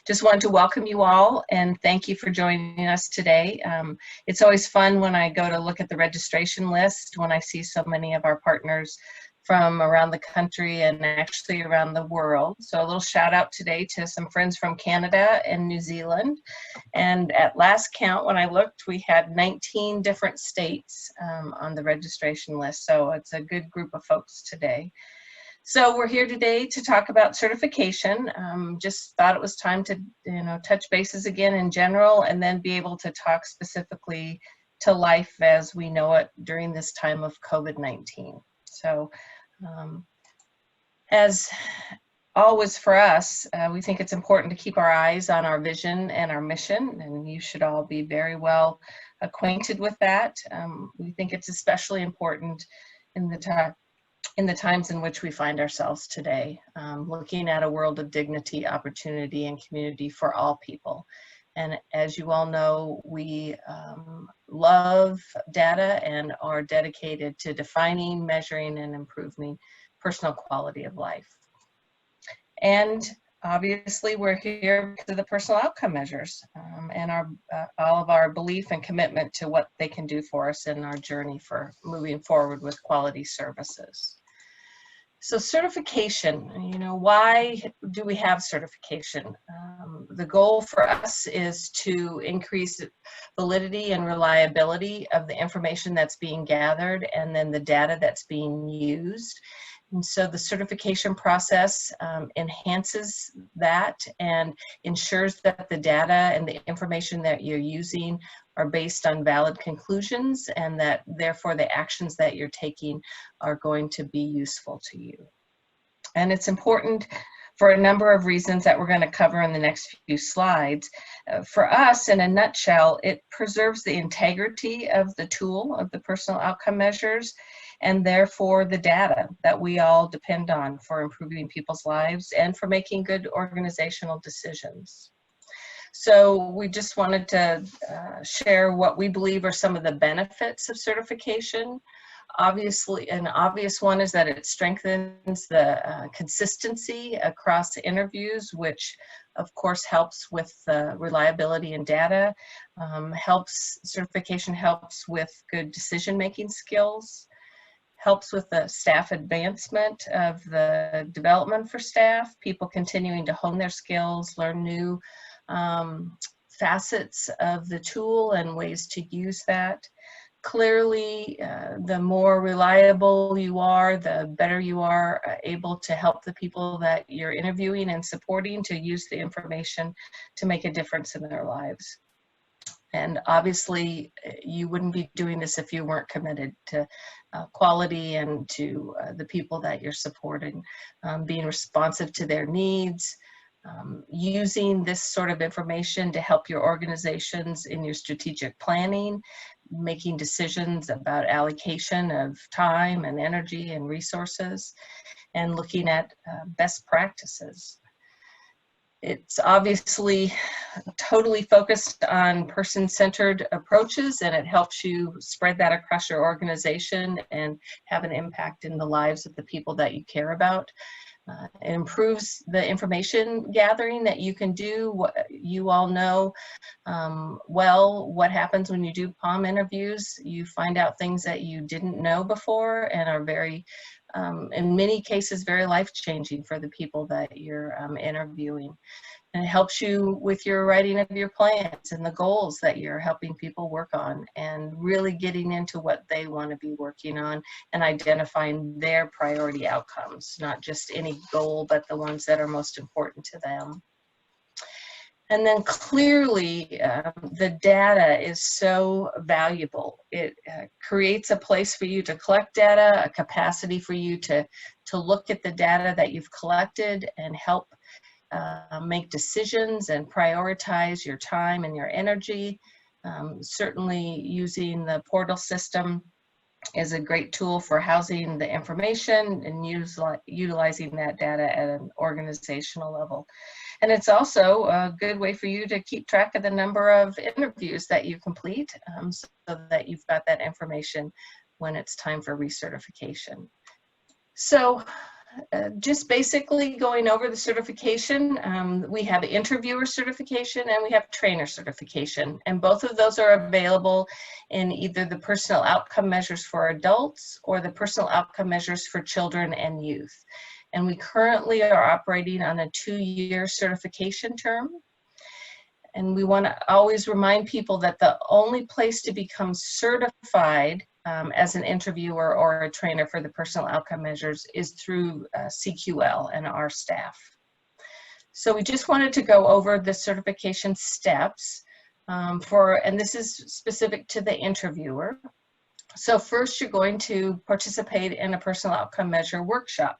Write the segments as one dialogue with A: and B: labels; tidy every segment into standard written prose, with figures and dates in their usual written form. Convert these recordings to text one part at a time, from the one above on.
A: just wanted to welcome you all and thank you for joining us today. It's always fun when I go to look at the registration list when I see so many of our partners from around the country and actually around the world. So a little shout out today to some friends from Canada and New Zealand. And at last count, when I looked, we had 19 different states on the registration list. So it's a good group of folks today. So we're here today to talk about certification. Just thought it was time to touch bases again in general and then be able to talk specifically to life as we know it during this time of COVID-19. So as always for us, we think it's important to keep our eyes on our vision and our mission, and you should all be very well acquainted with that. We think it's especially important in the times in which we find ourselves today, looking at a world of dignity, opportunity, and community for all people. And as you all know, we love data and are dedicated to defining, measuring, and improving personal quality of life. And obviously, we're here because of the personal outcome measures and all of our belief and commitment to what they can do for us in our journey for moving forward with quality services. So certification, why do we have certification? The goal for us is to increase validity and reliability of the information that's being gathered and then the data that's being used. And so the certification process enhances that and ensures that the data and the information that you're using are based on valid conclusions and that therefore the actions that you're taking are going to be useful to you. And it's important for a number of reasons that we're going to cover in the next few slides. For us, in a nutshell, it preserves the integrity of the tool of the personal outcome measures and therefore the data that we all depend on for improving people's lives and for making good organizational decisions. So we just wanted to share what we believe are some of the benefits of certification. Obviously, an obvious one is that it strengthens the consistency across interviews, which of course helps with reliability in data. Certification helps with good decision-making skills, helps with the staff advancement of the development for staff, people continuing to hone their skills, learn new facets of the tool and ways to use that. Clearly, the more reliable you are, the better you are able to help the people that you're interviewing and supporting to use the information to make a difference in their lives. And obviously, you wouldn't be doing this if you weren't committed to quality and to the people that you're supporting, being responsive to their needs, using this sort of information to help your organizations in your strategic planning, making decisions about allocation of time and energy and resources, and looking at best practices. It's obviously totally focused on person-centered approaches, and it helps you spread that across your organization and have an impact in the lives of the people that you care about. It improves the information gathering that you can do. You all know well what happens when you do POM interviews. You find out things that you didn't know before and are very, in many cases, very life-changing for the people that you're interviewing. And it helps you with your writing of your plans and the goals that you're helping people work on and really getting into what they want to be working on and identifying their priority outcomes, not just any goal, but the ones that are most important to them. And then clearly, the data is so valuable. It creates a place for you to collect data, a capacity for you to look at the data that you've collected and help make decisions and prioritize your time and your energy. Certainly using the portal system is a great tool for housing the information and utilizing that data at an organizational level. And it's also a good way for you to keep track of the number of interviews that you complete so that you've got that information when it's time for recertification. So Just basically going over the certification, we have interviewer certification and we have trainer certification, and both of those are available in either the personal outcome measures for adults or the personal outcome measures for children and youth. And we currently are operating on a 2-year certification term. And we want to always remind people that the only place to become certified as an interviewer or a trainer for the personal outcome measures is through CQL and our staff. So we just wanted to go over the certification steps and this is specific to the interviewer. So first, you're going to participate in a personal outcome measure workshop,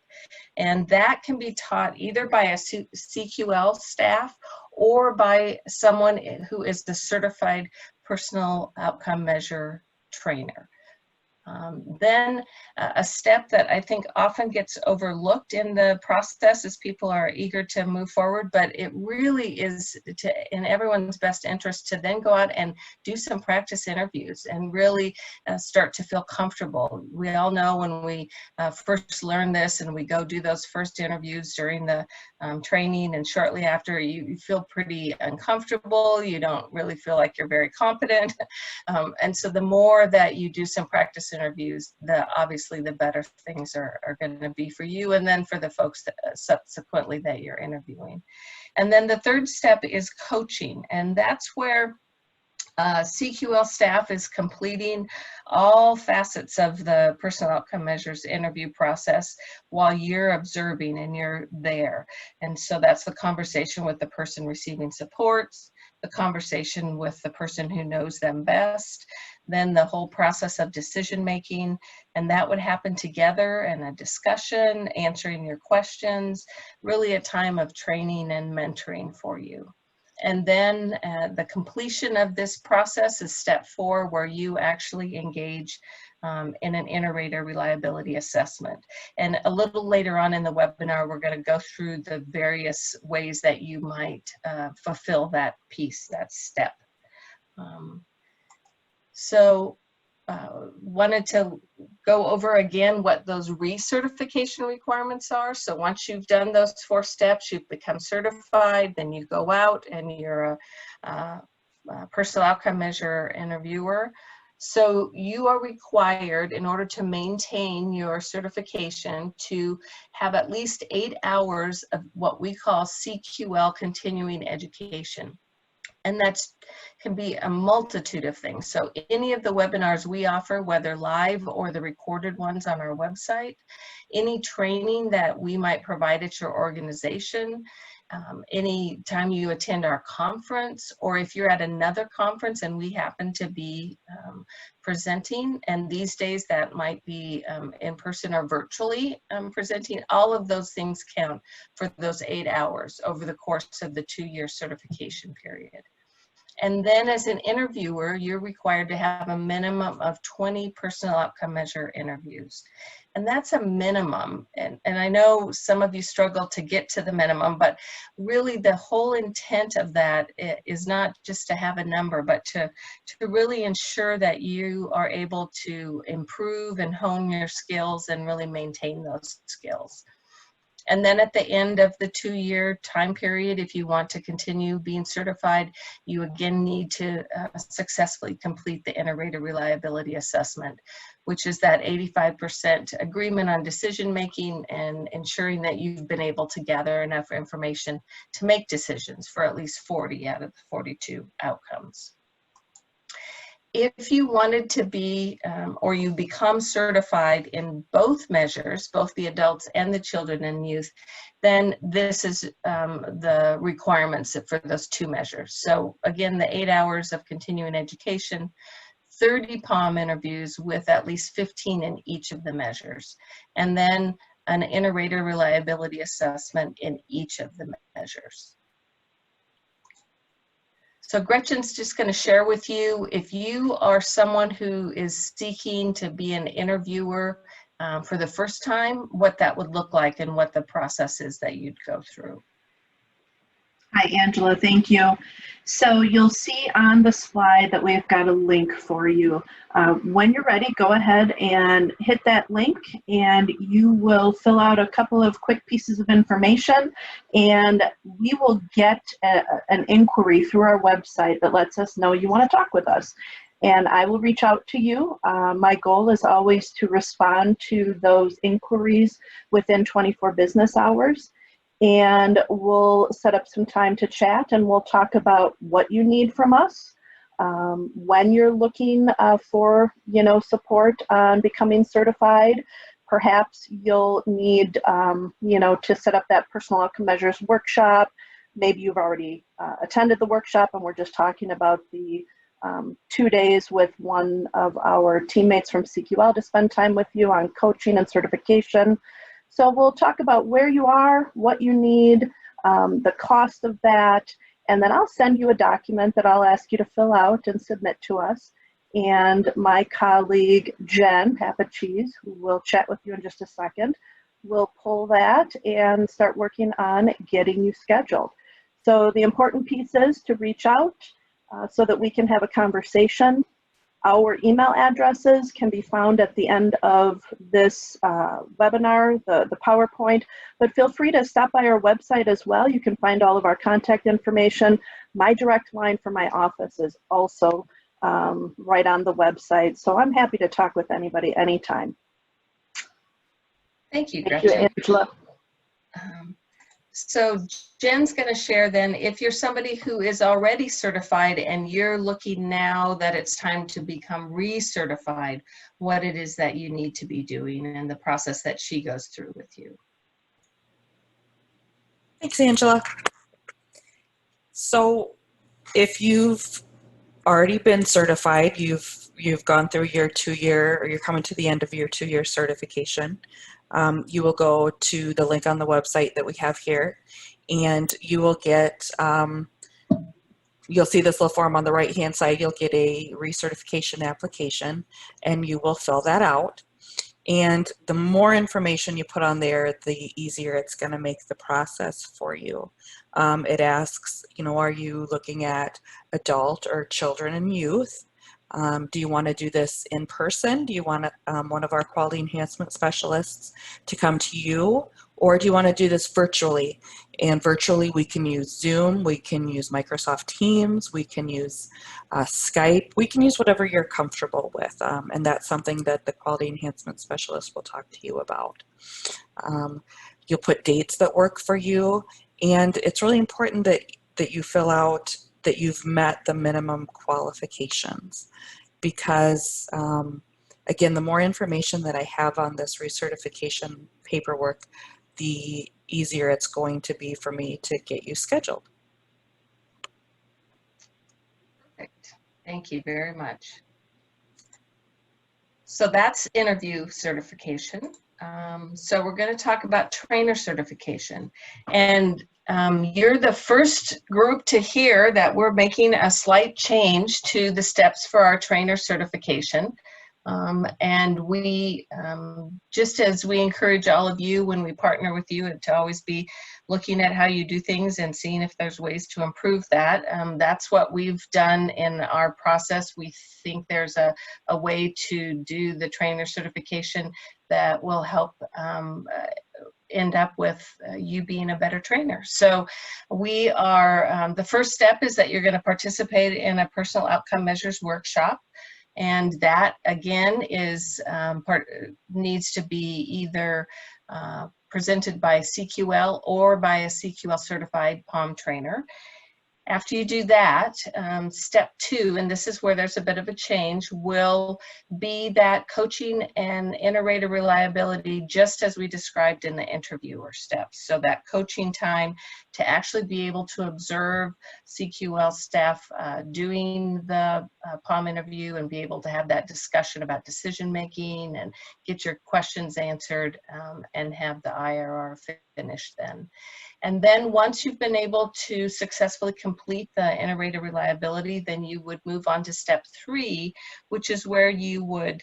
A: and that can be taught either by a CQL staff or by someone who is the certified personal outcome measure trainer. Then a step that I think often gets overlooked in the process as people are eager to move forward, but it really is in everyone's best interest to then go out and do some practice interviews and really start to feel comfortable. We all know when we first learn this and we go do those first interviews during the training, and shortly after you feel pretty uncomfortable, you don't really feel like you're very competent. And so the more that you do some practice interviews, obviously the better things are going to be for you and then for the folks that subsequently that you're interviewing. And then the third step is coaching, and that's where CQL staff is completing all facets of the personal outcome measures interview process while you're observing and you're there. And so that's the conversation with the person receiving supports, the conversation with the person who knows them best, then the whole process of decision making, and that would happen together in a discussion, answering your questions, really a time of training and mentoring for you. And then the completion of this process is step 4, where you actually engage in an inter-rater reliability assessment. And a little later on in the webinar, we're going to go through the various ways that you might fulfill that piece, that step. Wanted to go over again what those recertification requirements are. So once you've done those 4 steps, you've become certified, then you go out and you're a personal outcome measure interviewer. So you are required, in order to maintain your certification, to have at least 8 hours of what we call CQL continuing education. And that can be a multitude of things. So any of the webinars we offer, whether live or the recorded ones on our website, any training that we might provide at your organization, any time you attend our conference, or if you're at another conference and we happen to be presenting, and these days that might be in person or virtually presenting, all of those things count for those 8 hours over the course of the 2-year certification period. And then as an interviewer, you're required to have a minimum of 20 personal outcome measure interviews. And that's a minimum. And I know some of you struggle to get to the minimum, but really the whole intent of that is not just to have a number, but to really ensure that you are able to improve and hone your skills and really maintain those skills. And then at the end of the 2-year time period, if you want to continue being certified, you again need to successfully complete the inter-rater reliability assessment, which is that 85% agreement on decision making and ensuring that you've been able to gather enough information to make decisions for at least 40 out of the 42 outcomes. If you wanted to be, or you become certified in both measures, both the adults and the children and youth, then this is the requirements for those 2 measures. So again, the 8 hours of continuing education, 30 POM interviews with at least 15 in each of the measures, and then an inter-rater reliability assessment in each of the measures. So Gretchen's just going to share with you, if you are someone who is seeking to be an interviewer for the first time, what that would look like and what the process is that you'd go through.
B: Hi, Angela. Thank you. So you'll see on the slide that we've got a link for you. When you're ready, go ahead and hit that link, and you will fill out a couple of quick pieces of information, and we will get an inquiry through our website that lets us know you want to talk with us. And I will reach out to you. My goal is always to respond to those inquiries within 24 business hours. And we'll set up some time to chat, and we'll talk about what you need from us, when you're looking for support on becoming certified. Perhaps you'll need to set up that personal outcome measures workshop. Maybe you've already attended the workshop and we're just talking about the 2 days with one of our teammates from CQL to spend time with you on coaching and certification. So we'll talk about where you are, what you need, the cost of that, and then I'll send you a document that I'll ask you to fill out and submit to us. And my colleague, Jen Papacheese, who will chat with you in just a second, will pull that and start working on getting you scheduled. So the important piece is to reach out so that we can have a conversation. Our email addresses can be found at the end of this webinar, the PowerPoint, but feel free to stop by our website as well. You can find all of our contact information. My direct line for my office is also right on the website, so I'm happy to talk with anybody anytime.
A: Thank you, Gretchen.
B: Thank you, Angela.
A: So Jen's going to share then, if you're somebody who is already certified and you're looking now that it's time to become recertified, what it is that you need to be doing and the process that she goes through with you.
C: Thanks, Angela. So if you've already been certified, you've gone through your 2-year, or you're coming to the end of your 2-year certification, you will go to the link on the website that we have here, and you will get, you'll see this little form on the right hand side. You'll get a recertification application, and you will fill that out. And the more information you put on there, the easier it's going to make the process for you. It asks, are you looking at adult or children and youth? Do you want to do this in person? Do you want one of our quality enhancement specialists to come to you? Or do you want to do this virtually? And virtually we can use Zoom, we can use Microsoft Teams, we can use Skype, we can use whatever you're comfortable with. And that's something that the quality enhancement specialist will talk to you about. You'll put dates that work for you, and it's really important that you fill out that you've met the minimum qualifications, because again, the more information that I have on this recertification paperwork, the easier it's going to be for me to get you scheduled.
A: Perfect. Thank you very much. So that's interview certification. So we're going to talk about trainer certification. And you're the first group to hear that we're making a slight change to the steps for our trainer certification. And we, just as we encourage all of you when we partner with you to always be looking at how you do things and seeing if there's ways to improve that, that's what we've done in our process. We think there's a way to do the trainer certification that will help end up with you being a better trainer. So we are, the first step is that you're going to participate in a personal outcome measures workshop. And that, again, is needs to be either presented by CQL or by a CQL certified POM trainer. After you do that, step 2, and this is where there's a bit of a change, will be that coaching and inter-rater reliability, just as we described in the interviewer steps. So that coaching time to actually be able to observe CQL staff doing the POM interview and be able to have that discussion about decision making and get your questions answered and have the IRR finished then. And then once you've been able to successfully complete the inter-rater reliability, then you would move on to step 3, which is where you would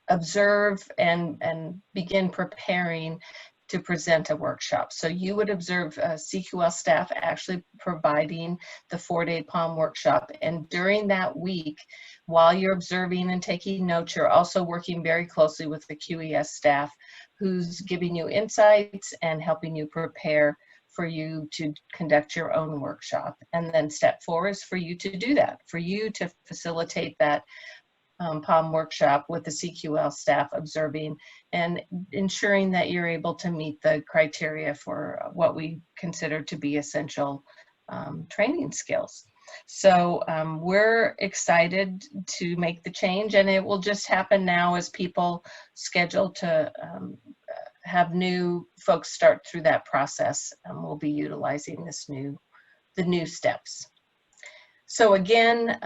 A: observe and begin preparing to present a workshop. So you would observe CQL staff actually providing the 4-day POM workshop. And during that week, while you're observing and taking notes, you're also working very closely with the QES staff who's giving you insights and helping you prepare for you to conduct your own workshop. And then step 4 is for you to do that, for you to facilitate that POM workshop with the CQL staff observing and ensuring that you're able to meet the criteria for what we consider to be essential training skills. So we're excited to make the change, and it will just happen now as people schedule to have new folks start through that process. We'll be utilizing the new steps. So again,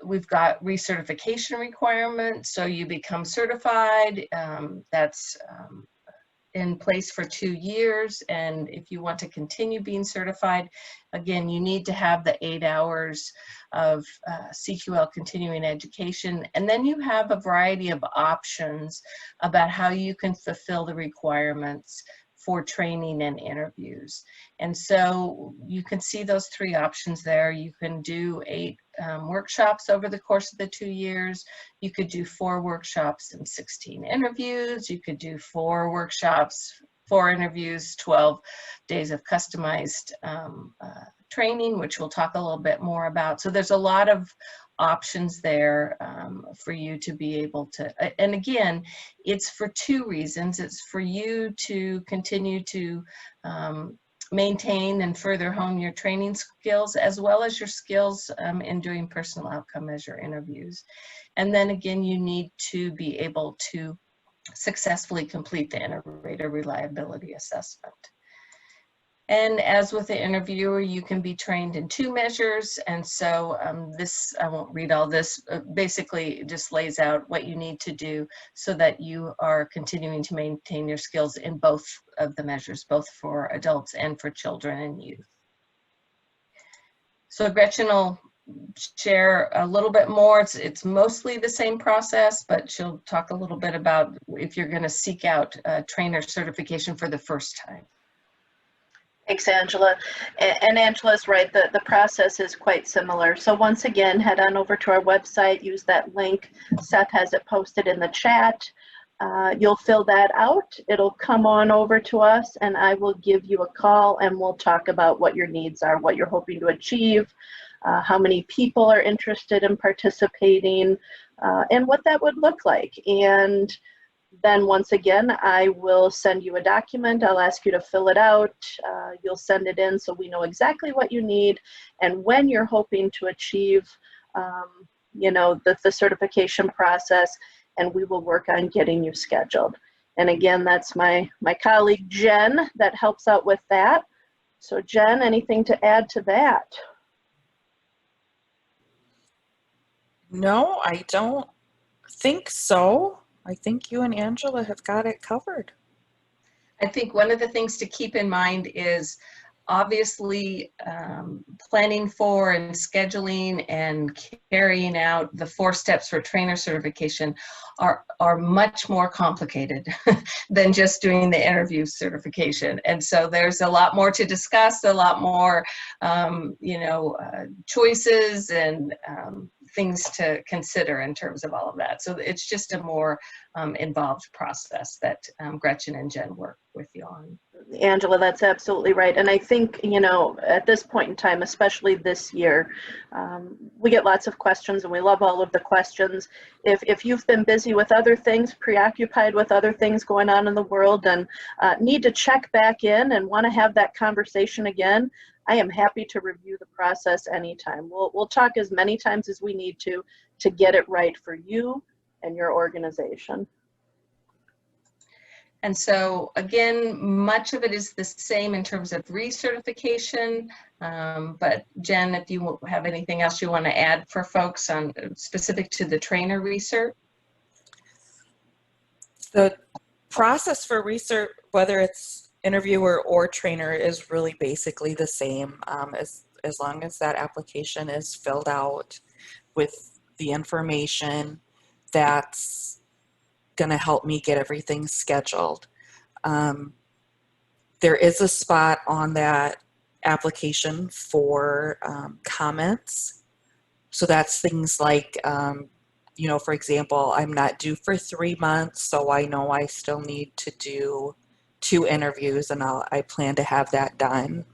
A: we've got recertification requirements. So you become certified. That's in place for 2 years. And if you want to continue being certified, again, you need to have the 8 hours of CQL continuing education. And then you have a variety of options about how you can fulfill the requirements for training and interviews. And so you can see those 3 options there. You can do 8 workshops over the course of the 2 years. You could do 4 workshops and 16 interviews. You could do 4 workshops, 4 interviews, 12 days of customized training, which we'll talk a little bit more about. So there's a lot of options there for you to be able to, and again, it's for 2 reasons. It's for you to continue to maintain and further hone your training skills, as well as your skills in doing personal outcome measure interviews. And then again, you need to be able to successfully complete the integrator reliability assessment. And as with the interviewer, you can be trained in 2 measures. And so this, I won't read all this, basically just lays out what you need to do so that you are continuing to maintain your skills in both of the measures, both for adults and for children and youth. So Gretchen will share a little bit more. It's mostly the same process, but she'll talk a little bit about if you're going to seek out trainer certification for the first time.
B: Thanks, Angela. And Angela's right, the process is quite similar. So once again, head on over to our website, use that link. Seth has it posted in the chat. You'll fill that out. It'll come on over to us, and I will give you a call, and we'll talk about what your needs are, what you're hoping to achieve, how many people are interested in participating, and what that would look like. And then once again, I will send you a document. I'll ask you to fill it out. You'll send it in so we know exactly what you need and when you're hoping to achieve, you know, the certification process, and we will work on getting you scheduled. And again, that's my colleague Jen that helps out with that. So Jen, anything to add to that?
C: No, I don't think so. I think you and Angela have got it covered.
A: I think one of the things to keep in mind is obviously planning for and scheduling and carrying out the 4 steps for trainer certification are much more complicated than just doing the interview certification. And so there's a lot more to discuss, a lot more you know, choices and things to consider in terms of all of that. So it's just a more involved process that Gretchen and Jen work with you on.
B: Angela, that's absolutely right. And I think, you know, at this point in time, especially this year, we get lots of questions, and we love all of the questions. If you've been busy with other things, preoccupied with other things going on in the world, and need to check back in and want to have that conversation again, I am happy to review the process anytime. We'll talk as many times as we need to get it right for you and your organization.
A: And so again, much of it is the same in terms of recertification, but Jen, if you have anything else you want to add for folks on specific to the trainer recert?
C: The process for recert, whether it's interviewer or trainer, is really basically the same, as long as that application is filled out with the information that's going to help me get everything scheduled. There is a spot on that application for comments. So that's things like, you know, for example, I'm not due for 3 months, so I know I still need to do 2 interviews, and I plan to have that done.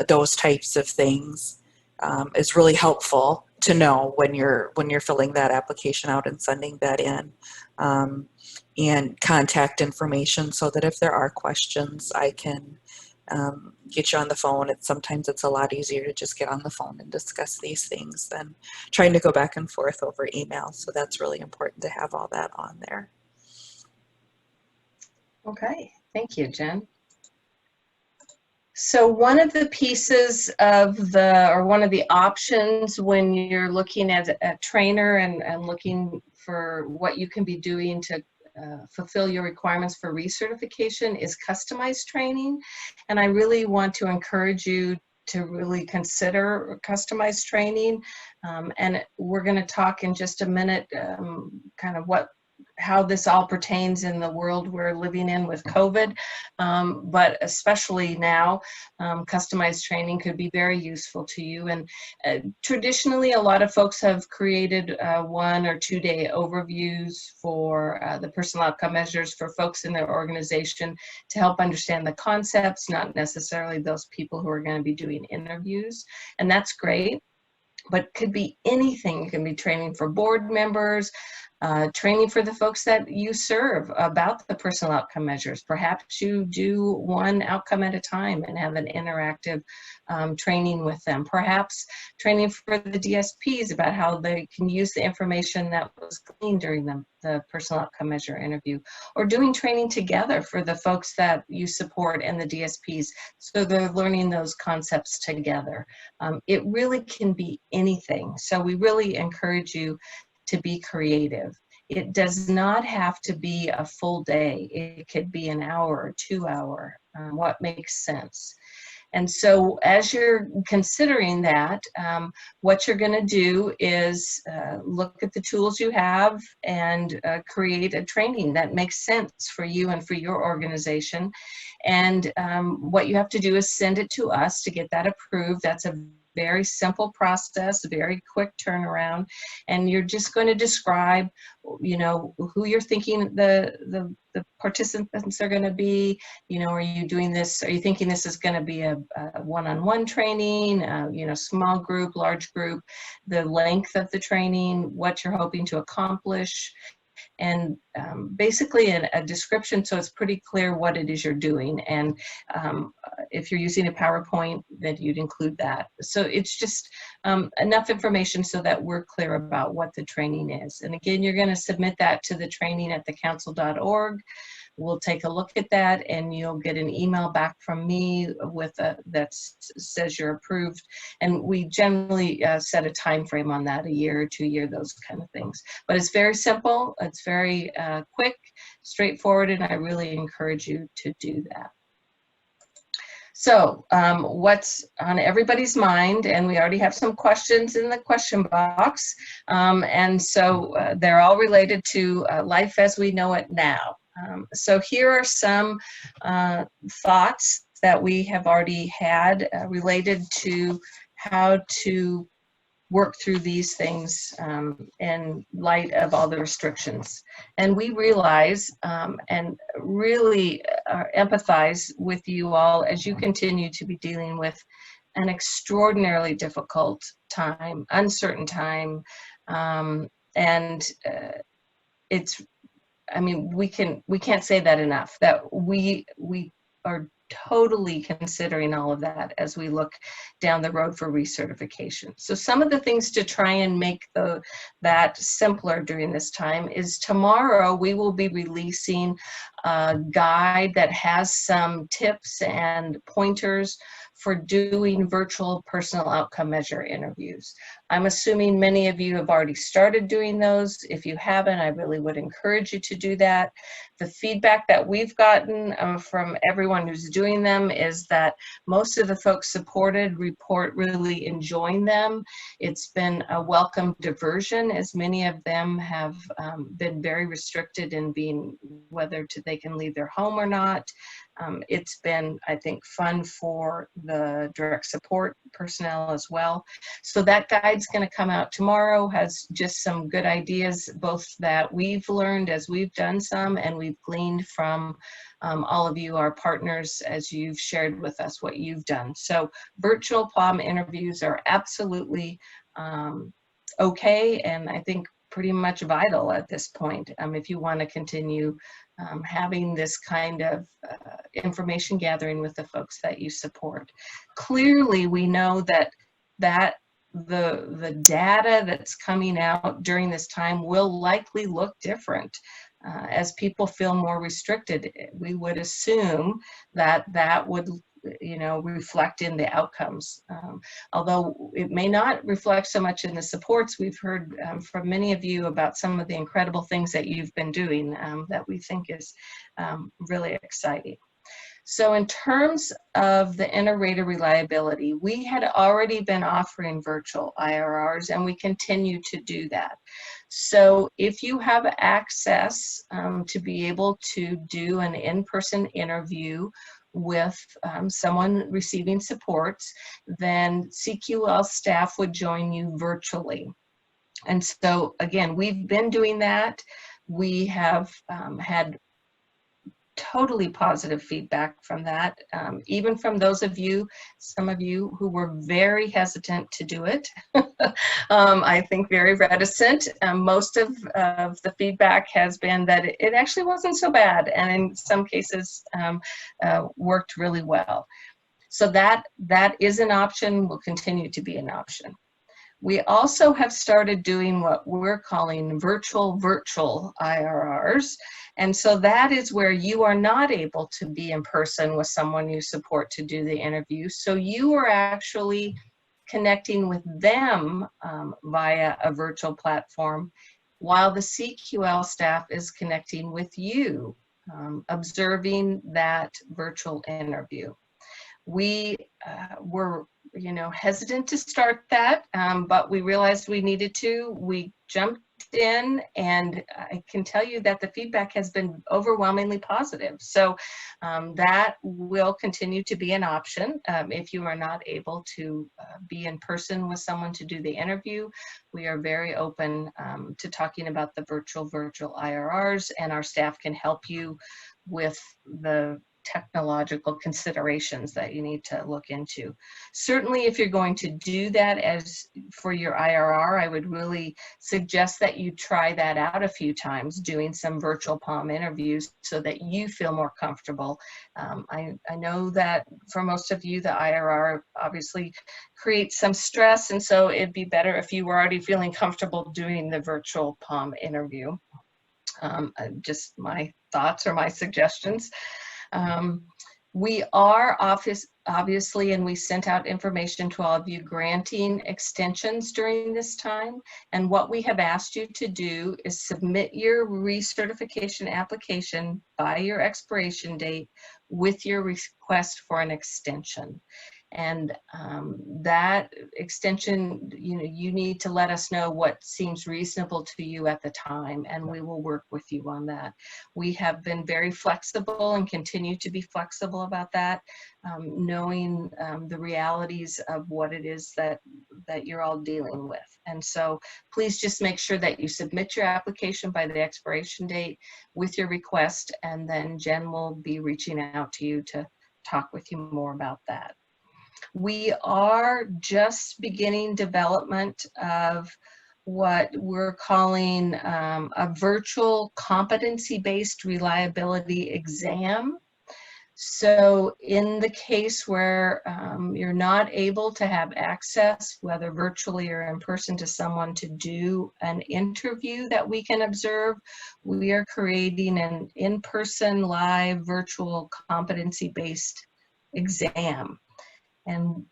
C: Those types of things is really helpful to know when you're filling that application out and sending that in. And contact information, so that if there are questions, I can get you on the phone. Sometimes it's a lot easier to just get on the phone and discuss these things than trying to go back and forth over email. So that's really important to have all that on there.
A: Okay, thank you, Jen. So one of the pieces of one of the options when you're looking at a trainer and looking for what you can be doing to fulfill your requirements for recertification is customized training. And I really want to encourage you to really consider customized training. And we're going to talk in just a minute kind of how this all pertains in the world we're living in with COVID, but especially now, customized training could be very useful to you. And traditionally, a lot of folks have created 1 or 2 day overviews for the personal outcome measures for folks in their organization to help understand the concepts, not necessarily those people who are going to be doing interviews. And that's great, but could be anything. You can be training for board members, training for the folks that you serve about the personal outcome measures. Perhaps you do one outcome at a time and have an interactive training with them. Perhaps training for the DSPs about how they can use the information that was gleaned during the personal outcome measure interview, or doing training together for the folks that you support and the DSPs, so they're learning those concepts together. It really can be anything. So we really encourage you to be creative. It does not have to be a full day. It could be an hour or 2 hour, what makes sense. And so as you're considering that, what you're going to do is look at the tools you have and create a training that makes sense for you and for your organization. And what you have to do is send it to us to get that approved. That's a very simple process, very quick turnaround, and you're just going to describe, you know, who you're thinking the participants are going to be. You know, are you doing this? Are you thinking this is going to be a one-on-one training? You know, small group, large group, the length of the training, what you're hoping to accomplish, and basically a description so it's pretty clear what it is you're doing. And if you're using a PowerPoint, then you'd include that. So it's just enough information so that we're clear about what the training is. And again, you're going to submit that to the training@thecouncil.org. We'll take a look at that, and you'll get an email back from me with that says you're approved. And we generally set a time frame on that, a year or 2 year, those kind of things. But it's very simple. It's very quick, straightforward, and I really encourage you to do that. So what's on everybody's mind, and we already have some questions in the question box, and so they're all related to life as we know it now. So here are some thoughts that we have already had related to how to work through these things in light of all the restrictions. And we realize and really empathize with you all as you continue to be dealing with an extraordinarily difficult time, uncertain time, and it's, I mean, we can't say that enough, that we are totally considering all of that as we look down the road for recertification. So some of the things to try and make that simpler during this time is tomorrow we will be releasing a guide that has some tips and pointers for doing virtual personal outcome measure interviews. I'm assuming many of you have already started doing those. If you haven't, I really would encourage you to do that. The feedback that we've gotten from everyone who's doing them is that most of the folks supported report really enjoying them. It's been a welcome diversion, as many of them have been very restricted in being whether they can leave their home or not. It's been, I think, fun for the direct support personnel as well. So that guide's going to come out tomorrow, has just some good ideas, both that we've learned as we've done some, and we've gleaned from all of you, our partners, as you've shared with us what you've done. So virtual POM interviews are absolutely okay, and I think pretty much vital at this point if you want to continue having this kind of information gathering with the folks that you support. Clearly, we know that the data that's coming out during this time will likely look different. As people feel more restricted, we would assume that that would reflect in the outcomes. Although it may not reflect so much in the supports, we've heard from many of you about some of the incredible things that you've been doing that we think is really exciting. So in terms of the inter-rater reliability, we had already been offering virtual IRRs, and we continue to do that. So if you have access to be able to do an in-person interview with someone receiving supports, then CQL staff would join you virtually. And so again, we've been doing that. We have had totally positive feedback from that, even from those of you, some of you who were very hesitant to do it. I think very reticent. Most of the feedback has been that it actually wasn't so bad, and in some cases worked really well. So that is an option, will continue to be an option. We also have started doing what we're calling virtual IRRs. And so that is where you are not able to be in person with someone you support to do the interview. So you are actually connecting with them via a virtual platform, while the CQL staff is connecting with you, observing that virtual interview. We were hesitant to start that, but we realized we needed to. We jumped in, and I can tell you that the feedback has been overwhelmingly positive. So that will continue to be an option. If you are not able to be in person with someone to do the interview, we are very open to talking about the virtual IRRs, and our staff can help you with the technological considerations that you need to look into. Certainly, if you're going to do that as for your IRR, I would really suggest that you try that out a few times, doing some virtual POM interviews so that you feel more comfortable. I know that for most of you, the IRR obviously creates some stress, and so it'd be better if you were already feeling comfortable doing the virtual POM interview. Just my thoughts or my suggestions. We are obviously, and we sent out information to all of you, granting extensions during this time. And what we have asked you to do is submit your recertification application by your expiration date with your request for an extension. And that extension, you need to let us know what seems reasonable to you at the time, and we will work with you on that. We have been very flexible and continue to be flexible about that, knowing the realities of what it is that you're all dealing with. And so please just make sure that you submit your application by the expiration date with your request, and then Jen will be reaching out to you to talk with you more about that. We are just beginning development of what we're calling a virtual competency-based reliability exam. So in the case where you're not able to have access, whether virtually or in person, to someone to do an interview that we can observe, we are creating an in-person live virtual competency-based exam. And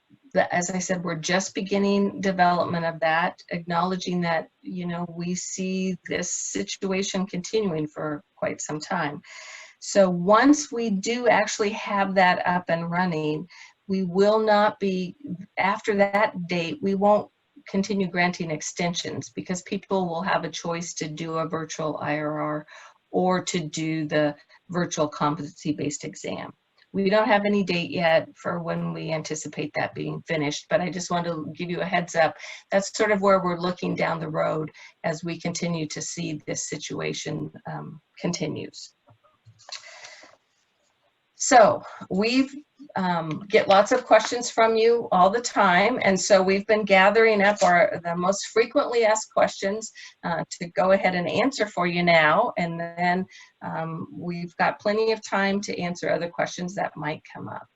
A: as I said, we're just beginning development of that, acknowledging that, we see this situation continuing for quite some time. So once we do actually have that up and running, we will not be, after that date, we won't continue granting extensions, because people will have a choice to do a virtual IRR or to do the virtual competency-based exam. We don't have any date yet for when we anticipate that being finished, but I just wanted to give you a heads up. That's sort of where we're looking down the road as we continue to see this situation continues. So we've get lots of questions from you all the time, and so we've been gathering up the most frequently asked questions to go ahead and answer for you now, and then we've got plenty of time to answer other questions that might come up.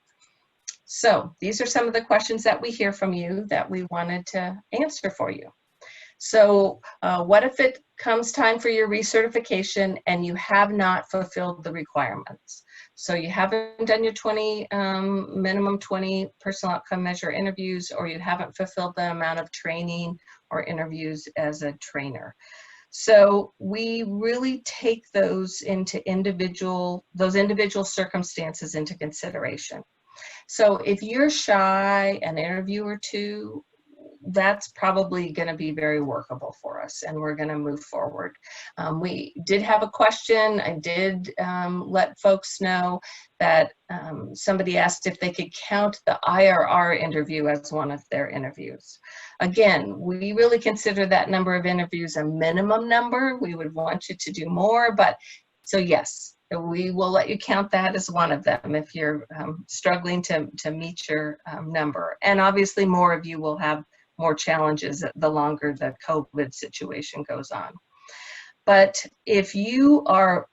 A: So these are some of the questions that we hear from you that we wanted to answer for you. So what if it comes time for your recertification and you have not fulfilled the requirements? So you haven't done your minimum 20 personal outcome measure interviews, or you haven't fulfilled the amount of training or interviews as a trainer. So we really take those individual circumstances into consideration. So if you're shy an interview or two, that's probably going to be very workable for us, and we're going to move forward. We did have a question. I did let folks know that somebody asked if they could count the IRR interview as one of their interviews. Again, we really consider that number of interviews a minimum number. We would want you to do more, but so yes, we will let you count that as one of them if you're struggling to meet your number. And obviously more of you will have more challenges the longer the COVID situation goes on. But if you are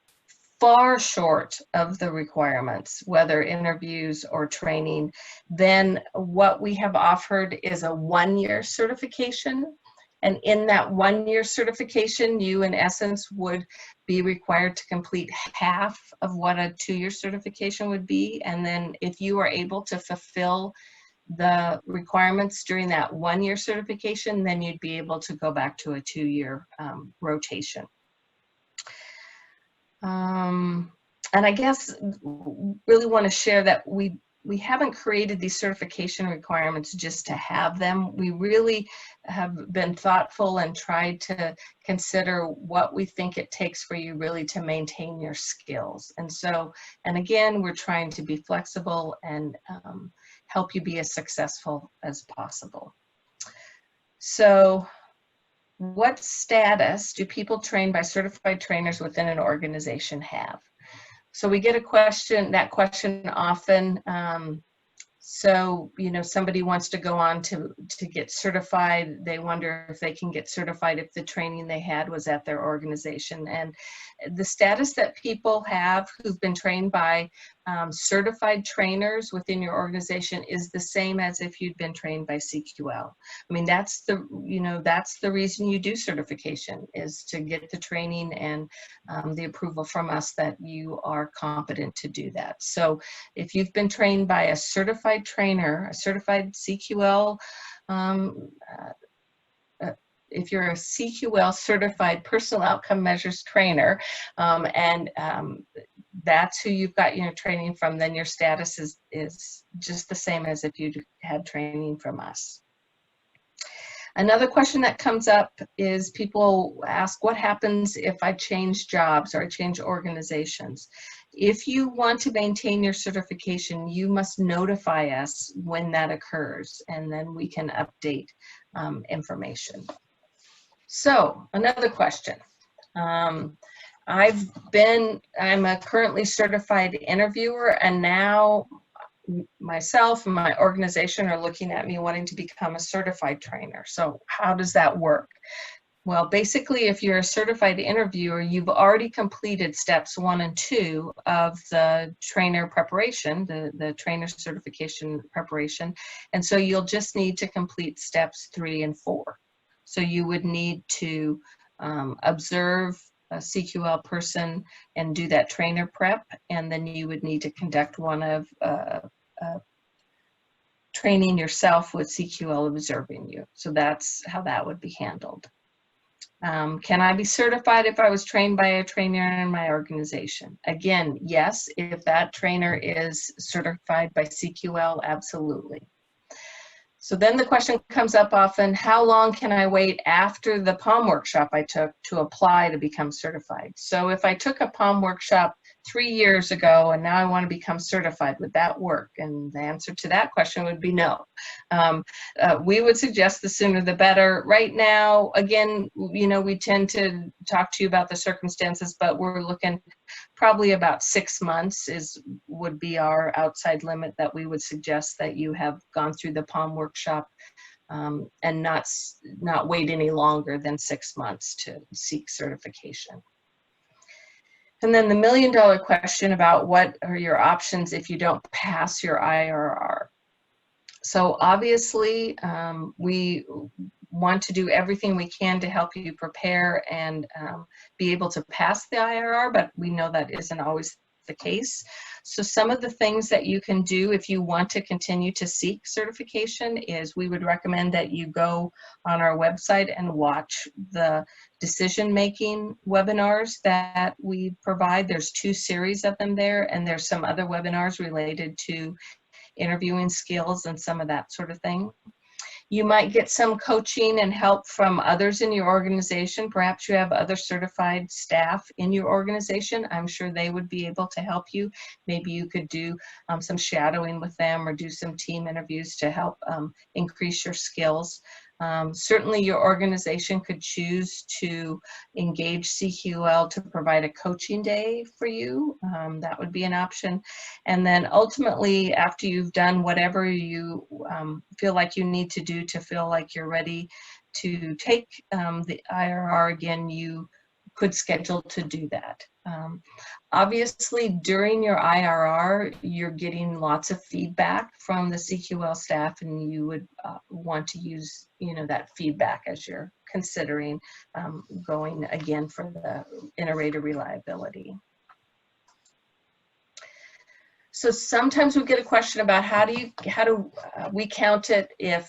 A: far short of the requirements, whether interviews or training, then what we have offered is a 1-year certification. And in that 1-year certification, you in essence would be required to complete half of what a 2-year certification would be. And then if you are able to fulfill the requirements during that 1-year certification, then you'd be able to go back to a 2-year rotation. And I guess really want to share that we haven't created these certification requirements just to have them. We really have been thoughtful and tried to consider what we think it takes for you really to maintain your skills. And so, and again, we're trying to be flexible and help you be as successful as possible. So what status do people trained by certified trainers within an organization have? So we get that question often. So, you know, somebody wants to go on to get certified. They wonder if they can get certified if the training they had was at their organization. And the status that people have who've been trained by certified trainers within your organization is the same as if you'd been trained by CQL. I mean, that's the reason you do certification, is to get the training and the approval from us that you are competent to do that. So if you've been trained by a certified trainer, a certified CQL, if you're a CQL certified personal outcome measures trainer, that's who you've got your training from, then your status is just the same as if you had training from us. Another question that comes up is people ask, what happens if I change jobs or I change organizations? If you want to maintain your certification, you must notify us when that occurs, and then we can update information. So another question. I'm a currently certified interviewer, and now myself and my organization are looking at me wanting to become a certified trainer. So how does that work? Well, basically, if you're a certified interviewer, you've already completed steps 1 and 2 of the trainer preparation, the trainer certification preparation. And so you'll just need to complete steps 3 and 4. So you would need to observe a CQL person and do that trainer prep, and then you would need to conduct one of training yourself with CQL observing you. So that's how that would be handled. Can I be certified if I was trained by a trainer in my organization? Again, yes, if that trainer is certified by CQL, absolutely. So then the question comes up often, how long can I wait after the POM workshop I took to apply to become certified? So if I took a POM workshop 3 years ago and now I want to become certified. Would that work? And the answer to that question would be no. We would suggest the sooner the better. Right now, again, you know, we tend to talk to you about the circumstances, but we're looking probably about 6 months would be our outside limit that we would suggest that you have gone through the POM workshop, and not wait any longer than 6 months to seek certification. And then the $1 million question about what are your options if you don't pass your IRR. So obviously, we want to do everything we can to help you prepare and be able to pass the IRR, but we know that isn't always the case. So some of the things that you can do if you want to continue to seek certification is we would recommend that you go on our website and watch the decision-making webinars that we provide. There's 2 series of them there, and there's some other webinars related to interviewing skills and some of that sort of thing. You might get some coaching and help from others in your organization. Perhaps you have other certified staff in your organization. I'm sure they would be able to help you. Maybe you could do some shadowing with them or do some team interviews to help increase your skills. Certainly your organization could choose to engage CQL to provide a coaching day for you. That would be an option. And then ultimately, after you've done whatever you feel like you need to do to feel like you're ready to take the IRR again, you could schedule to do that. Obviously, during your IRR, you're getting lots of feedback from the CQL staff, and you would want to use, you know, that feedback as you're considering going again for the inter-rater reliability. So sometimes we get a question about how do we count it if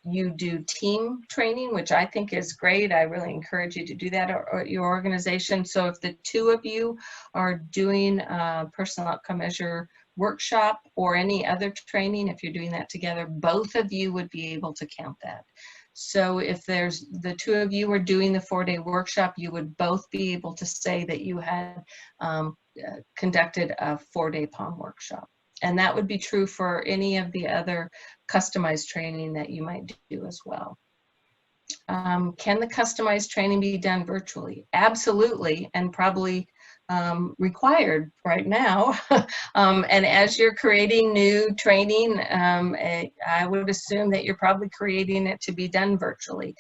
A: you do team training, which I think is great. I really encourage you to do that at your organization. So if the 2 of you are doing a personal outcome measure workshop or any other training, if you're doing that together, both of you would be able to count that. So if there's the 2 of you are doing the 4-day workshop, you would both be able to say that you had conducted a 4-day POM workshop. And that would be true for any of the other customized training that you might do as well. Can the customized training be done virtually? Absolutely, and probably required right now. And as you're creating new training, I would assume that you're probably creating it to be done virtually.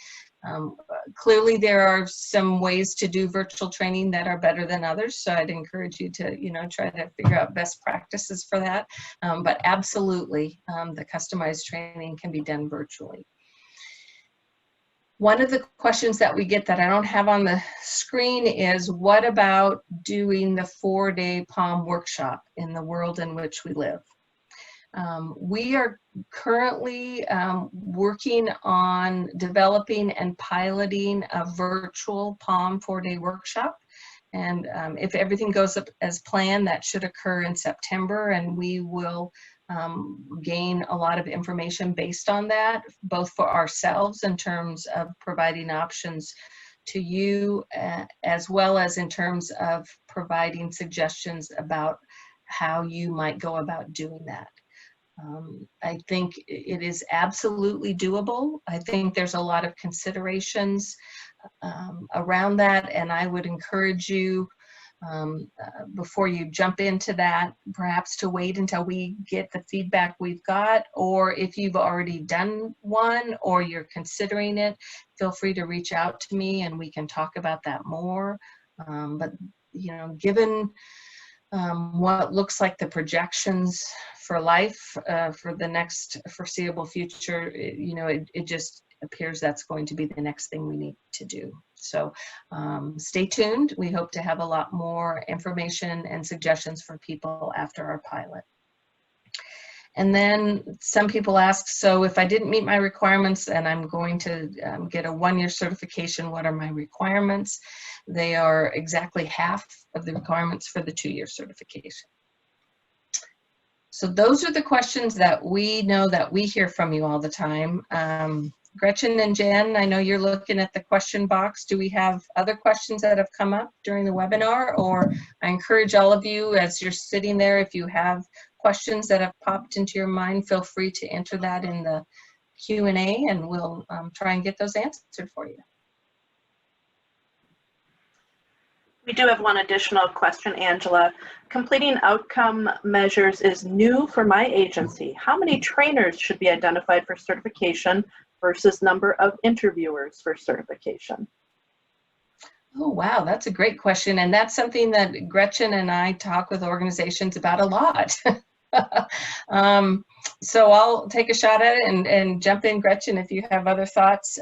A: Clearly there are some ways to do virtual training that are better than others, so I'd encourage you to, you know, try to figure out best practices for that. But absolutely, the customized training can be done virtually. One of the questions that we get that I don't have on the screen is, what about doing the 4-day POM workshop in the world in which we live? We are currently working on developing and piloting a virtual POM 4-day workshop. And if everything goes up as planned, that should occur in September, and we will gain a lot of information based on that, both for ourselves in terms of providing options to you, as well as in terms of providing suggestions about how you might go about doing that. I think it is absolutely doable. I think there's a lot of considerations around that, and I would encourage you, before you jump into that, perhaps to wait until we get the feedback we've got, or if you've already done one or you're considering it, feel free to reach out to me and we can talk about that more. But you know, given what looks like the projections for life for the next foreseeable future, you know, it just appears that's going to be the next thing we need to do. So stay tuned. We hope to have a lot more information and suggestions for people after our pilot. And then some people ask, so if I didn't meet my requirements and I'm going to get a 1-year certification, what are my requirements? They are exactly half of the requirements for the 2-year certification. So those are the questions that we know that we hear from you all the time. Gretchen and Jen, I know you're looking at the question box. Do we have other questions that have come up during the webinar? Or I encourage all of you, as you're sitting there, if you have questions that have popped into your mind, feel free to enter that in the Q&A, and we'll try and get those answered for you.
B: We do have one additional question, Angela. Completing outcome measures is new for my agency. How many trainers should be identified for certification versus number of interviewers for certification?
A: Oh, wow, that's a great question. And that's something that Gretchen and I talk with organizations about a lot. So I'll take a shot at it and jump in, Gretchen, if you have other thoughts.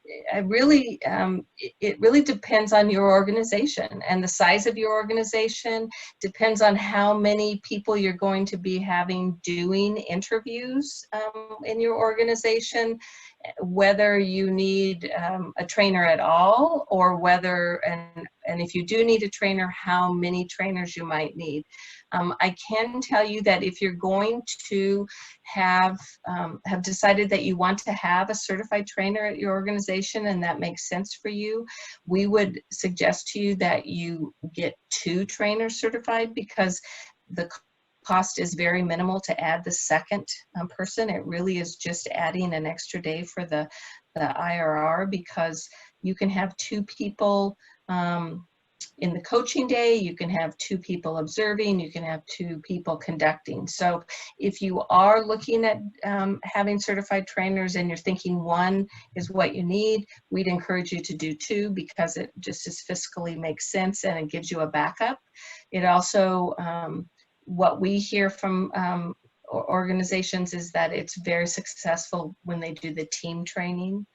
A: It really depends on your organization, and the size of your organization depends on how many people you're going to be having doing interviews in your organization, whether you need a trainer at all, or whether, and if you do need a trainer, how many trainers you might need. I can tell you that if you're going to have decided that you want to have a certified trainer at your organization and that makes sense for you, we would suggest to you that you get 2 trainers certified, because the cost is very minimal to add the second person. It really is just adding an extra day for the IRR, because you can have 2 people in the coaching day, you can have 2 people observing, you can have 2 people conducting. So if you are looking at having certified trainers and you're thinking 1 is what you need, we'd encourage you to do 2, because it just as fiscally makes sense and it gives you a backup. It also, what we hear from organizations is that it's very successful when they do the team training.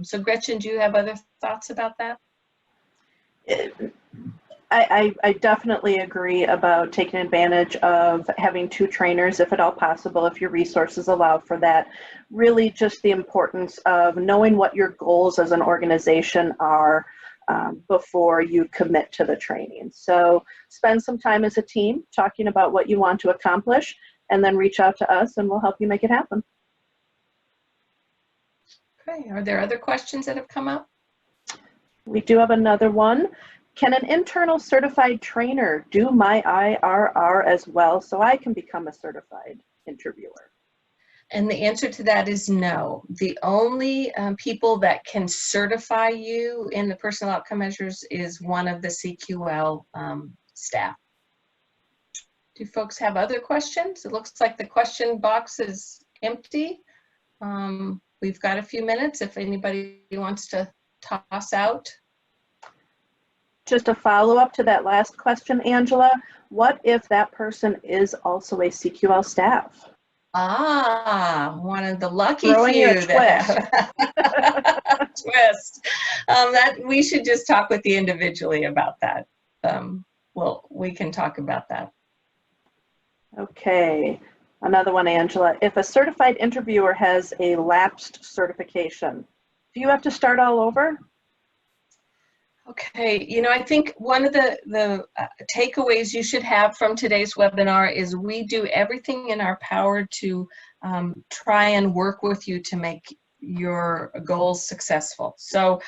A: So Gretchen, do you have other thoughts about that?
B: I definitely agree about taking advantage of having 2 trainers, if at all possible, if your resources allow for that. Really just the importance of knowing what your goals as an organization are before you commit to the training. So spend some time as a team talking about what you want to accomplish, and then reach out to us and we'll help you make it happen.
A: Okay, are there other questions that have come up?
B: We do have another one. Can an internal certified trainer do my IRR as well, so I can become a certified interviewer?
A: And the answer to that is no. The only people that can certify you in the personal outcome measures is one of the CQL staff. Do folks have other questions? It looks like the question box is empty. We've got a few minutes if anybody wants to toss out.
B: Just a follow-up to that last question, Angela, what if that person is also a CQL staff?
A: Ah, one of the lucky
B: Throwing you
A: few
B: a
A: that have twist. That we should just talk with you individually about that. Well, we can talk about that.
B: Okay, another one, Angela. If a certified interviewer has a lapsed certification, do you have to start all over?
A: Okay, you know, I think one of the takeaways you should have from today's webinar is we do everything in our power to try and work with you to make your goals successful. So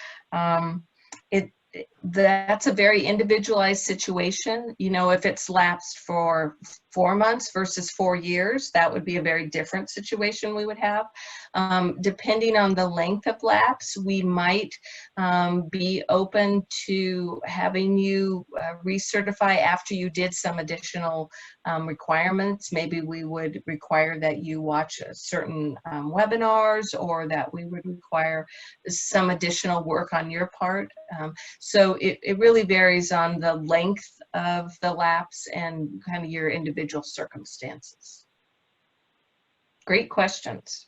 A: that's a very individualized situation. You know, if it's lapsed for 4 months versus 4 years, that would be a very different situation we would have. Depending on the length of lapse, we might be open to having you recertify after you did some additional requirements. Maybe we would require that you watch certain webinars, or that we would require some additional work on your part. So it really varies on the length of the lapse and kind of your individual circumstances. Great questions.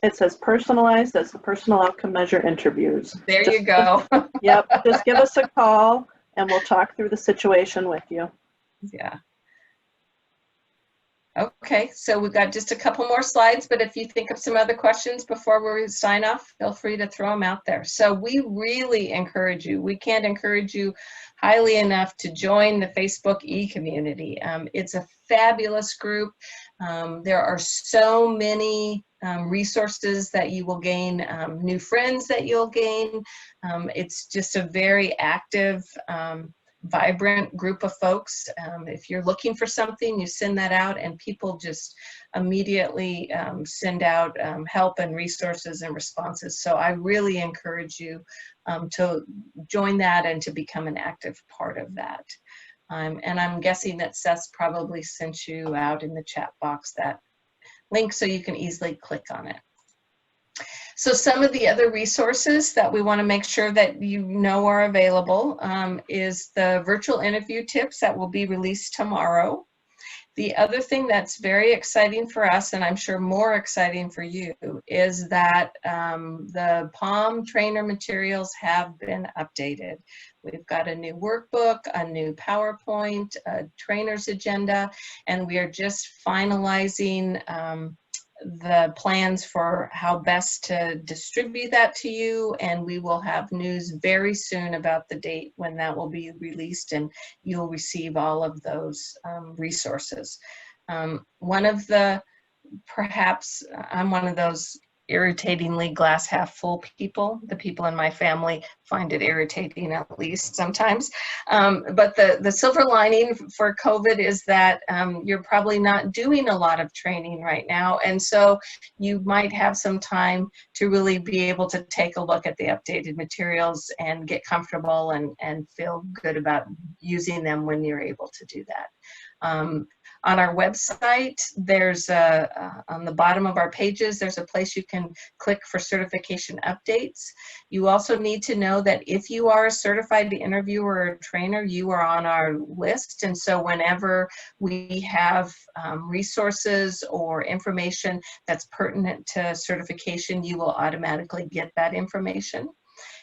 B: It says personalized as the personal outcome measure interviews.
A: There you go.
B: Yep, just give us a call and we'll talk through the situation with you.
A: Yeah. Okay, so we've got just a couple more slides, but if you think of some other questions before we sign off, feel free to throw them out there. So we really encourage you. We can't encourage you highly enough to join the Facebook e-community. It's a fabulous group. There are so many resources that you will gain, new friends that you'll gain. It's just a very active, vibrant group of folks. If you're looking for something, you send that out and people just immediately send out help and resources and responses. So I really encourage you to join that and to become an active part of that. And I'm guessing that Seth probably sent you out in the chat box that link so you can easily click on it. So some of the other resources that we want to make sure that you know are available is the virtual interview tips that will be released tomorrow. The other thing that's very exciting for us, and I'm sure more exciting for you, is that the POM trainer materials have been updated. We've got a new workbook, a new PowerPoint, a trainer's agenda, and we are just finalizing the plans for how best to distribute that to you, and we will have news very soon about the date when that will be released, and you'll receive all of those resources. One of the, perhaps I'm one of those irritatingly glass half full people. The people in my family find it irritating, at least sometimes. But the silver lining for COVID is that you're probably not doing a lot of training right now. And so you might have some time to really be able to take a look at the updated materials and get comfortable and feel good about using them when you're able to do that. On our website, there's on the bottom of our pages, there's a place you can click for certification updates. You also need to know that if you are a certified interviewer or trainer, you are on our list. And so whenever we have resources or information that's pertinent to certification, you will automatically get that information.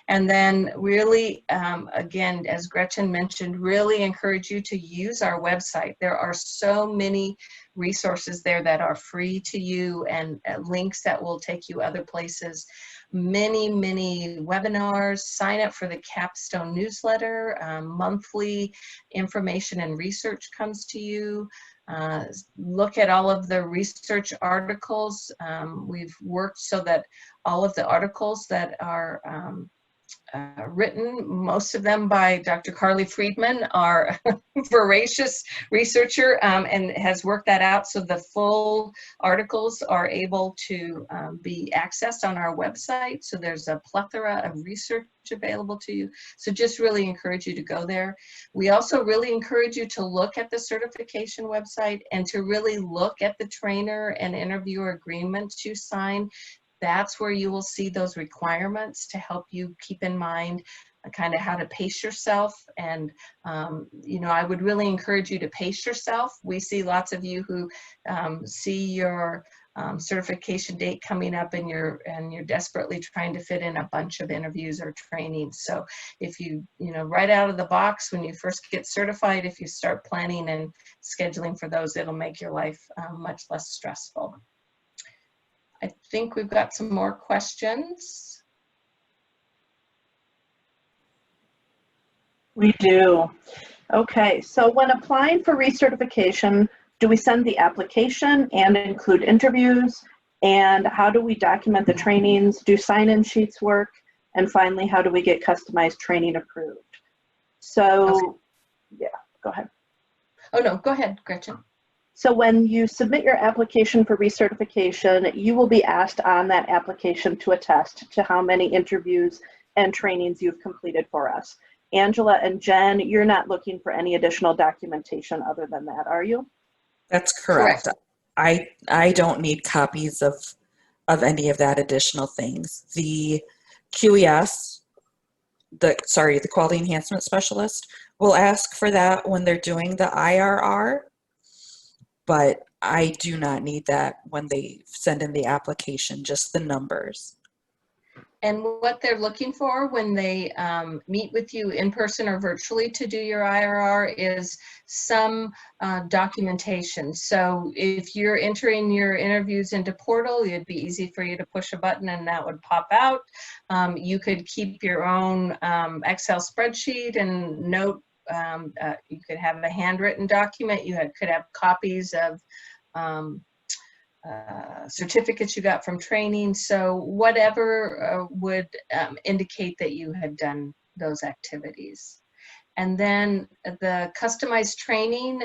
A: And then really, again, as Gretchen mentioned, really encourage you to use our website. There are so many resources there that are free to you and links that will take you other places. Many, many webinars. Sign up for the Capstone newsletter. Monthly information and research comes to you. Look at all of the research articles. We've worked so that all of the articles that are written, most of them by Dr. Carly Friedman, are voracious researcher, and has worked that out so the full articles are able to be accessed on our website. So there's a plethora of research available to you. So just really encourage you to go there. We also really encourage you to look at the certification website and to really look at the trainer and interviewer agreements you sign. That's where you will see those requirements to help you keep in mind kind of how to pace yourself. And, you know, I would really encourage you to pace yourself. We see lots of you who see your certification date coming up and you're desperately trying to fit in a bunch of interviews or trainings. So if you know, right out of the box, when you first get certified, if you start planning and scheduling for those, it'll make your life much less stressful. I think we've got some more questions.
B: We do. Okay, so when applying for recertification, do we send the application and include interviews? And how do we document the trainings? Do sign-in sheets work? And finally, how do we get customized training approved? So, okay. Yeah, go ahead.
A: Oh no, go ahead, Gretchen.
B: So when you submit your application for recertification, you will be asked on that application to attest to how many interviews and trainings you've completed for us. Angela and Jen, you're not looking for any additional documentation other than that, are you?
C: That's correct. I don't need copies of any of that additional things. The QES, the Quality Enhancement Specialist, will ask for that when they're doing the IRR. But I do not need that when they send in the application, just the numbers.
A: And what they're looking for when they meet with you in person or virtually to do your IRR is some documentation. So if you're entering your interviews into Portal, it'd be easy for you to push a button and that would pop out. You could keep your own Excel spreadsheet and note. You could have a handwritten document. You could have copies of certificates you got from training. So whatever would indicate that you had done those activities. And then the customized training,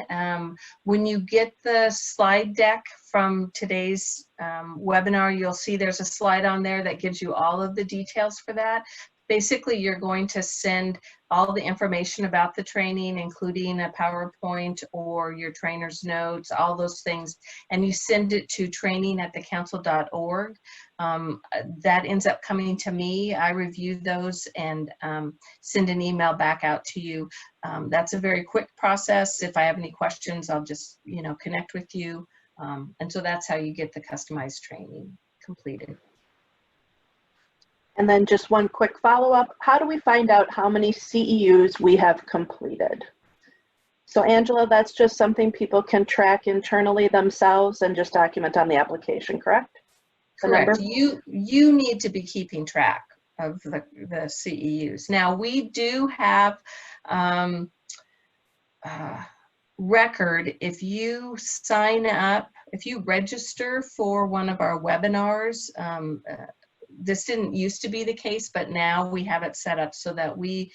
A: when you get the slide deck from today's webinar, you'll see there's a slide on there that gives you all of the details for that. Basically, you're going to send all the information about the training, including a PowerPoint or your trainer's notes, all those things, and you send it to training@thecouncil.org. That ends up coming to me. I review those and send an email back out to you. That's a very quick process. If I have any questions, I'll just, connect with you. And so that's how you get the customized training completed.
B: And then just one quick follow-up. How do we find out how many CEUs we have completed? So Angela, that's just something people can track internally themselves and just document on the application, correct?
A: Correct. You need to be keeping track of the CEUs. Now we do have record. If you sign up, if you register for one of our webinars, this didn't used to be the case, but now we have it set up so that we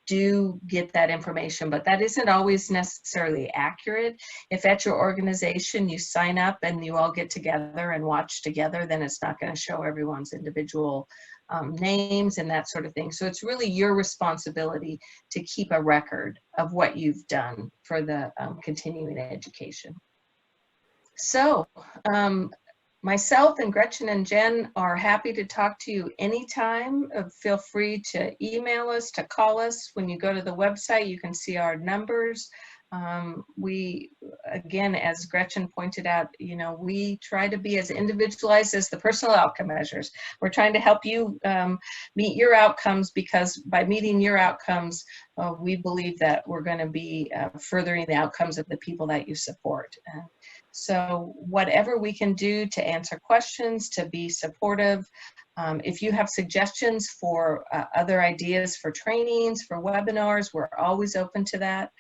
A: do get that information, but that isn't always necessarily accurate. If at your organization you sign up and you all get together and watch together, then it's not going to show everyone's individual names and that sort of thing. So it's really your responsibility to keep a record of what you've done for the continuing education. So, myself and Gretchen and Jen are happy to talk to you anytime. Feel free to email us, to call us. When you go to the website, you can see our numbers. We, again, as Gretchen pointed out, we try to be as individualized as the personal outcome measures. We're trying to help you meet your outcomes, because by meeting your outcomes, we believe that we're going to be furthering the outcomes of the people that you support. So whatever we can do to answer questions, to be supportive, if you have suggestions for other ideas for trainings, for webinars, we're always open to that.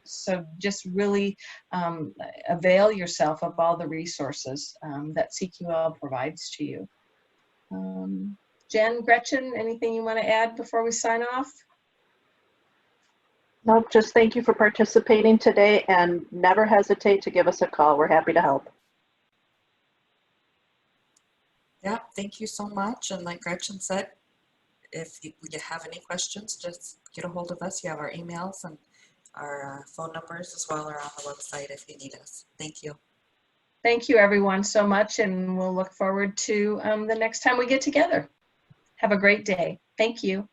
A: So just really avail yourself of all the resources that CQL provides to you. Jen, Gretchen, anything you want to add before we sign off?
B: Nope, just thank you for participating today, and never hesitate to give us a call. We're happy to help.
C: Yeah, thank you so much. And like Gretchen said, if you have any questions, just get a hold of us. You have our emails and our phone numbers as well are on the website if you need us. Thank you.
A: Thank you, everyone, so much, and we'll look forward to the next time we get together. Have a great day. Thank you.